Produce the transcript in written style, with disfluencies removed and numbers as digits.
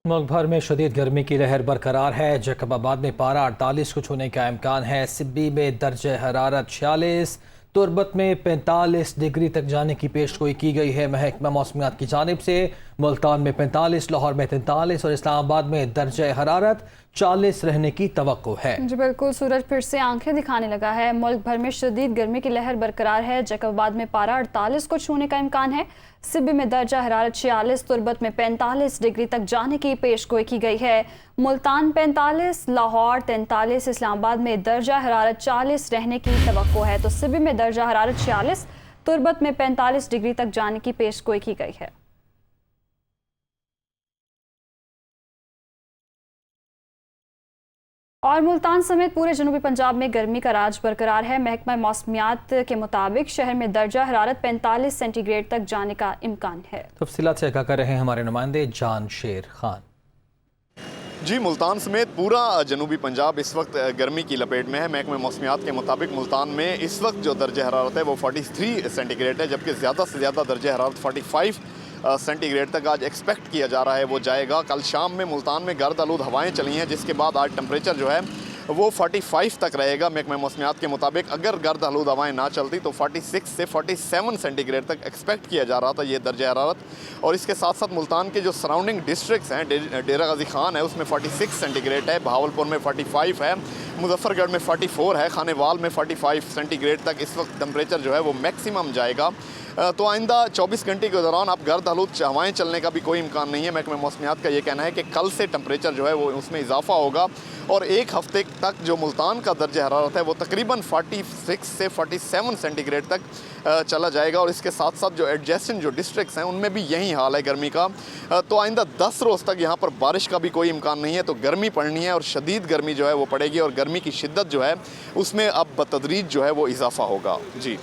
मुल्क भर में शदीद गर्मी की लहर बरकरार है। जैकबाबाद में पारा 48 को छूने का इम्कान है। सिब्बी में दर्जे हरारत 46, तुरबत में 45 डिग्री तक जाने की पेशगोई की गई है। महकमा मौसमियात की जानिब से मुल्तान में 45, लाहौर में 43 और इस्लामाबाद में दर्जे हरारत 40 रहने की तवक्को है। जी बिल्कुल, सूरज फिर से आंखें दिखाने लगा है। मुल्क भर में शदीद गर्मी की लहर बरकरार है। जैकबाबाद में पारा 48 को छूने का इम्कान है। सिब्बी में दर्जा हरारत 46, तुरबत में 45 डिग्री तक जाने की पेशगोई की गई है। मुल्तान 45, लाहौर 43, इस्लामाबाद में दर्जा हरारत 40 रहने की तवक्को है। तो सिब्बी में दर्जा हरारत 46, तुरबत में 45 डिग्री तक जाने की पेशगोई की गई है। और मुल्तान समेत पूरे जनूबी पंजाब में गर्मी का राज बरकरार है। महकमा मौसमियात के मुताबिक शहर में दर्जा हरारत 45 सेंटीग्रेड तक जाने का इम्कान है। तफसीलात से आगाह कर रहे हैं हमारे नुमाइंदे जान शेर खान। जी, मुल्तान समेत पूरा जनूबी पंजाब इस वक्त गर्मी की लपेट में है। महकमा मौसमियात के मुताबिक मुल्तान में इस वक्त जो दर्जा हरारत है वो 43 सेंटीग्रेड है, जबकि ज़्यादा से ज़्यादा दर्जा हरारत 45 सेंटीग्रेड तक आज एक्सपेक्ट किया जा रहा है वो जाएगा। कल शाम में मुल्तान में गर्द आलूद हवाएं चली हैं, जिसके बाद आज टेम्परेचर जो है वो 45 तक रहेगा। महकमा मौसमियात के मुताबिक अगर गर्द आलूद हवाएं ना चलती तो 46 से 47 सेंटीग्रेड तक एक्सपेक्ट किया जा रहा था ये दर्जा हरारत। और इसके साथ साथ मुल्तान के जो सराउंडिंग डिस्ट्रिक्ट्स हैं, डेरा गाजी खान है उसमें 46 सेंटीग्रेड है, बहावलपुर में 45 है, मुजफ्फरगढ़ में 44 है, खानेवाल में 45 सेंटीग्रेड तक इस वक्त टेम्परेचर जो है वो मैक्सिमम जाएगा। तो आइंदा 24 घंटे के दौरान अब गर्द आलूद हवाएं चलने का भी कोई इम्कान नहीं है। महकमा मौसमियात का ये कहना है कि कल से टेम्परेचर जो है वो उसमें इजाफा होगा और एक हफ्ते तक जो मुल्तान का दर्जा हरारत है वो तकरीबन 46 से 47 सेंटीग्रेड तक चला जाएगा। और इसके साथ साथ जो एडजेसेंट जो डिस्ट्रिक्ट्स हैं उनमें भी यही हाल है गर्मी का। तो आइंदा 10 रोज़ तक यहाँ पर बारिश का भी कोई इम्कान नहीं है। तो गर्मी पड़नी है और शदीद गर्मी जो है वो पड़ेगी और गर्मी की शिद्दत जो है उसमें अब बतदरीज जो है वो इजाफा होगा। जी।